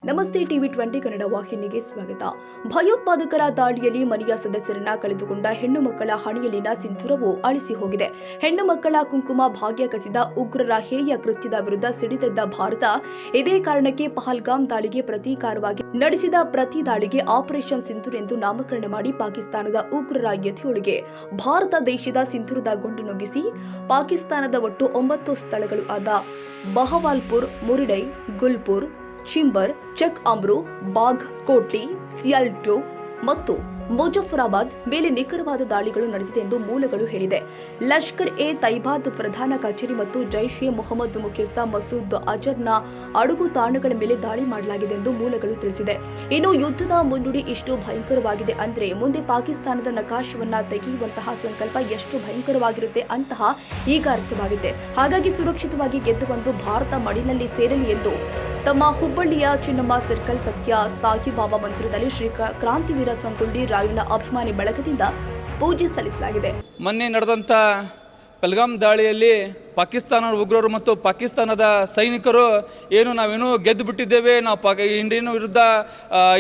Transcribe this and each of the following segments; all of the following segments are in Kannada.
ನಮಸ್ತೆ ಟಿವಿ 20 ಕನ್ನಡ ವಾಹಿನಿಗೆ ಸ್ವಾಗತ. ಭಯೋತ್ಪಾದಕರ ದಾಳಿಯಲ್ಲಿ ಮನೆಯ ಸದಸ್ಯರನ್ನ ಕಳೆದುಕೊಂಡ ಹೆಣ್ಣು ಮಕ್ಕಳ ಹಣೆಯಲ್ಲಿನ ಸಿಂಧೂರವು ಅಳಿಸಿ ಹೋಗಿದೆ. ಹೆಣ್ಣು ಮಕ್ಕಳ ಕುಂಕುಮ ಭಾಗ್ಯ ಕಸಿದ ಉಗ್ರರ ಹೇಯ ಕೃತ್ಯದ ವಿರುದ್ಧ ಸಿಡಿದೆದ್ದ ಭಾರತ ಇದೇ ಕಾರಣಕ್ಕೆ ಪಹಲ್ಗಾಮ್ ದಾಳಿಗೆ ಪ್ರತೀಕಾರವಾಗಿ ನಡೆಸಿದ ಪ್ರತಿ ದಾಳಿಗೆ ಆಪರೇಷನ್ ಸಿಂಧೂರ್ ಎಂದು ನಾಮಕರಣ ಮಾಡಿ ಪಾಕಿಸ್ತಾನದ ಉಗ್ರರ ಎದೆಯೊಳಗೆ ಭಾರತ ದೇಶದ ಸಿಂಧೂರದ ಗುಂಡು ನುಗ್ಗಿಸಿ ಪಾಕಿಸ್ತಾನದ ಒಟ್ಟು 9 ಸ್ಥಳಗಳು ಆದ ಬಹವಾಲ್ಪುರ್, ಮುರಿಡೈ, ಗುಲ್ಪುರ್, ಚಿಂಬರ್, ಚಕ್ ಅಮ್ರು, ಬಾಘ್ ಕೋಟ್ಲಿ, ಸಿಯಾಲ್ಟೋ ಮತ್ತು ಮುಜಫರಾಬಾದ್ ಮೇಲೆ ನಿಖರವಾದ ದಾಳಿಗಳು ನಡೆದಿದೆ ಎಂದು ಮೂಲಗಳು ಹೇಳಿದೆ. ಲಷ್ಕರ್ ಎ ತೈಬಾದ್ ಪ್ರಧಾನ ಕಚೇರಿ ಮತ್ತು ಜೈಷ್ ಎ ಮೊಹಮ್ಮದ್ ಮುಖ್ಯಸ್ಥ ಮಸೂದ್ ಅಜರ್ನ ಅಡುಗು ತಾಣಗಳ ಮೇಲೆ ದಾಳಿ ಮಾಡಲಾಗಿದೆ ಎಂದು ಮೂಲಗಳು ತಿಳಿಸಿದೆ. ಇನ್ನು ಯುದ್ಧದ ಮುನ್ನುಡಿ ಇಷ್ಟು ಭಯಂಕರವಾಗಿದೆ ಅಂದ್ರೆ ಮುಂದೆ ಪಾಕಿಸ್ತಾನದ ನಕಾಶವನ್ನ ತೆಗೆಯುವಂತಹ ಸಂಕಲ್ಪ ಎಷ್ಟು ಭಯಂಕರವಾಗಿರುತ್ತೆ ಅಂತಹ ಈಗ ಅರ್ಥವಾಗಿದೆ. ಹಾಗಾಗಿ ಸುರಕ್ಷಿತವಾಗಿ ಗೆದ್ದು ಬಂದು ಭಾರತ ಮಡಿಲಿನಲ್ಲಿ ಸೇರಲಿ ಎಂದು ತಮ್ಮ ಹುಬ್ಬಳ್ಳಿಯ ಚಿನ್ನಮ್ಮ ಸರ್ಕಲ್ ಸತ್ಯ ಸಾಯಿಬಾಬಾ ಮಂದಿರದಲ್ಲಿ ಶ್ರೀ ಕ್ರಾಂತಿವೀರ ಸಂಗೊಳ್ಳಿ ರಾಯಣ್ಣ ಅಭಿಮಾನಿ ಬಳಗದಿಂದ ಪೂಜೆ ಸಲ್ಲಿಸಲಾಗಿದೆ. ಮೊನ್ನೆ ನಡೆದಂಥ ಪಹಲ್ಗಾಮ್ ದಾಳಿಯಲ್ಲಿ ಪಾಕಿಸ್ತಾನದ ಉಗ್ರರು ಮತ್ತು ಪಾಕಿಸ್ತಾನದ ಸೈನಿಕರು ನಾವೇನೋ ಗೆದ್ದು ಬಿಟ್ಟಿದ್ದೇವೆ, ನಾವು ಇಂಡಿಯನ್ ವಿರುದ್ಧ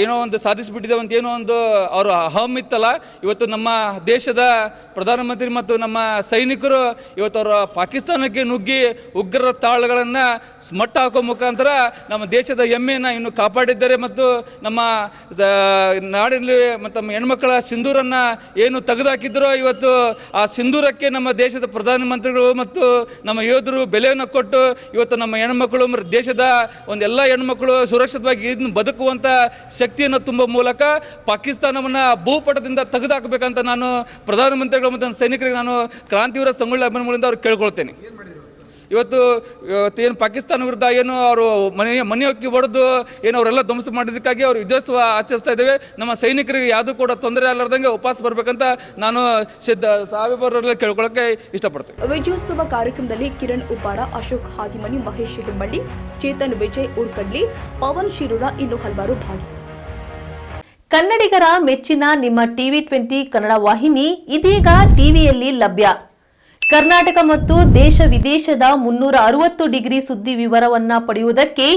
ಏನೋ ಒಂದು ಸಾಧಿಸಿಬಿಟ್ಟಿದ್ದೇವೆ ಅಂತ ಏನೋ ಒಂದು ಅವರು ಅಹಂ ಇತ್ತಲ್ಲ. ಇವತ್ತು ನಮ್ಮ ದೇಶದ ಪ್ರಧಾನಮಂತ್ರಿ ಮತ್ತು ನಮ್ಮ ಸೈನಿಕರು ಇವತ್ತು ಅವರು ಪಾಕಿಸ್ತಾನಕ್ಕೆ ನುಗ್ಗಿ ಉಗ್ರರ ತಾಳಗಳನ್ನು ಮಟ್ಟ ಹಾಕೋ ಮುಖಾಂತರ ನಮ್ಮ ದೇಶದ ಹೆಮ್ಮೆಯನ್ನು ಇನ್ನು ಕಾಪಾಡಿದ್ದಾರೆ ಮತ್ತು ನಮ್ಮ ನಾಡಿನಲ್ಲಿ ಮತ್ತು ನಮ್ಮ ಹೆಣ್ಮಕ್ಕಳ ಸಿಂಧೂರನ್ನು ಏನು ತೆಗೆದುಹಾಕಿದ್ರೋ ಇವತ್ತು ಆ ಸಿಂಧೂರಕ್ಕೆ ನಮ್ಮ ದೇಶದ ಪ್ರಧಾನಮಂತ್ರಿಗಳು ಮತ್ತು ನಮ್ಮ ಯೋಧರು ಬೆಲೆಯನ್ನು ಕೊಟ್ಟು ಇವತ್ತು ನಮ್ಮ ಹೆಣ್ಮಕ್ಕಳು ಮತ್ತು ದೇಶದ ಒಂದೆಲ್ಲ ಹೆಣ್ಮಕ್ಕಳು ಸುರಕ್ಷಿತವಾಗಿ ಬದುಕುವಂಥ ಶಕ್ತಿಯನ್ನು ತುಂಬುವ ಮೂಲಕ ಪಾಕಿಸ್ತಾನವನ್ನು ಭೂಪಟದಿಂದ ತೆಗೆದುಹಾಕಬೇಕಂತ ನಾನು ಪ್ರಧಾನಮಂತ್ರಿಗಳು ಮತ್ತು ಸೈನಿಕರಿಗೆ ನಾನು ಕ್ರಾಂತಿವೀರ ಸಂಗೊಳ್ಳಿ ಅಭಿಮಾನಿಗಳಿಂದ ಅವ್ರು ಕೇಳ್ಕೊಳ್ತೇನೆ. ಇವತ್ತು ಏನು ಪಾಕಿಸ್ತಾನ ವಿರುದ್ಧ ಏನು ಅವರು ಮನೆ ಹೊಕ್ಕಿ ಹೊಡೆದು ಏನು ಅವರೆಲ್ಲ ಧ್ವಂಸ ಮಾಡಿದ್ದಕ್ಕಾಗಿ ಅವರು ವಿಜಯೋತ್ಸವ ಆಚರಿಸ್ತಾ ಇದ್ದೇವೆ. ನಮ್ಮ ಸೈನಿಕರಿಗೆ ಯಾವುದೂ ಕೂಡ ತೊಂದರೆ ಆಗಲಾರ್ದಂಗೆ ಉಪವಾಸ ಬರಬೇಕಂತ ನಾನು ಸಾಹೇಬರಲ್ಲಿ ಕೇಳ್ಕೊಳ್ಳೋಕೆ ಇಷ್ಟಪಡ್ತೇನೆ. ವಿಜಯೋತ್ಸವ ಕಾರ್ಯಕ್ರಮದಲ್ಲಿ ಕಿರಣ್ ಉಪಾರ, ಅಶೋಕ್ ಹಾದಿಮನಿ, ಮಹೇಶ್ ಹೆಮ್ಮಳ್ಳಿ, ಚೇತನ್ ವಿಜಯ್ ಉರ್ಕಡ್ಲಿ, ಪವನ್ ಶಿರೂರ ಇನ್ನು ಹಲವಾರು ಭಾಗಿ. ಕನ್ನಡಿಗರ ಮೆಚ್ಚಿನ ನಿಮ್ಮ ಟಿವಿ 20 ಕನ್ನಡ ವಾಹಿನಿ ಇದೀಗ ಟಿವಿಯಲ್ಲಿ ಲಭ್ಯ. ಕರ್ನಾಟಕ ಮತ್ತು ದೇಶ ವಿದೇಶದ 360 ಡಿಗ್ರಿ ಸುದ್ದಿ ವಿವರವನ್ನ ಪಡೆಯುವುದಕ್ಕೆ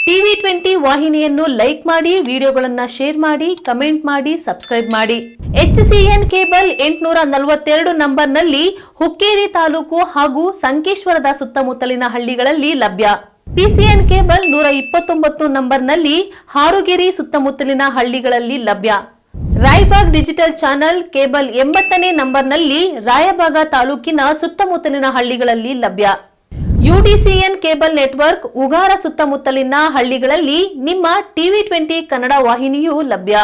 ಟಿವಿ 20 ವಾಹಿನಿಯನ್ನು ಲೈಕ್ ಮಾಡಿ, ವಿಡಿಯೋಗಳನ್ನು ಶೇರ್ ಮಾಡಿ, ಕಮೆಂಟ್ ಮಾಡಿ, ಸಬ್ಸ್ಕ್ರೈಬ್ ಮಾಡಿ. HCN ಕೇಬಲ್ 842 ನಂಬರ್ನಲ್ಲಿ ಹುಕ್ಕೇರಿ ತಾಲೂಕು ಹಾಗೂ ಸಂಕೇಶ್ವರದ ಸುತ್ತಮುತ್ತಲಿನ ಹಳ್ಳಿಗಳಲ್ಲಿ ಲಭ್ಯ. PCN ಕೇಬಲ್ 129 ನಂಬರ್ನಲ್ಲಿ ಹಾರುಗೆರೆ ಸುತ್ತಮುತ್ತಲಿನ ಹಳ್ಳಿಗಳಲ್ಲಿ ಲಭ್ಯ. ರಾಯಬಾಗ್ ಡಿಜಿಟಲ್ ಚಾನೆಲ್ ಕೇಬಲ್ 80ನೇ ನಂಬರ್ನಲ್ಲಿ ರಾಯಬಾಗ ತಾಲೂಕಿನ ಸುತ್ತಮುತ್ತಲಿನ ಹಳ್ಳಿಗಳಲ್ಲಿ ಲಭ್ಯ. UDCN ಕೇಬಲ್ ನೆಟ್ವರ್ಕ್ ಉಗಾರ ಸುತ್ತಮುತ್ತಲಿನ ಹಳ್ಳಿಗಳಲ್ಲಿ ನಿಮ್ಮ ಟಿವಿ 20 ಕನ್ನಡ ವಾಹಿನಿಯೂ ಲಭ್ಯ.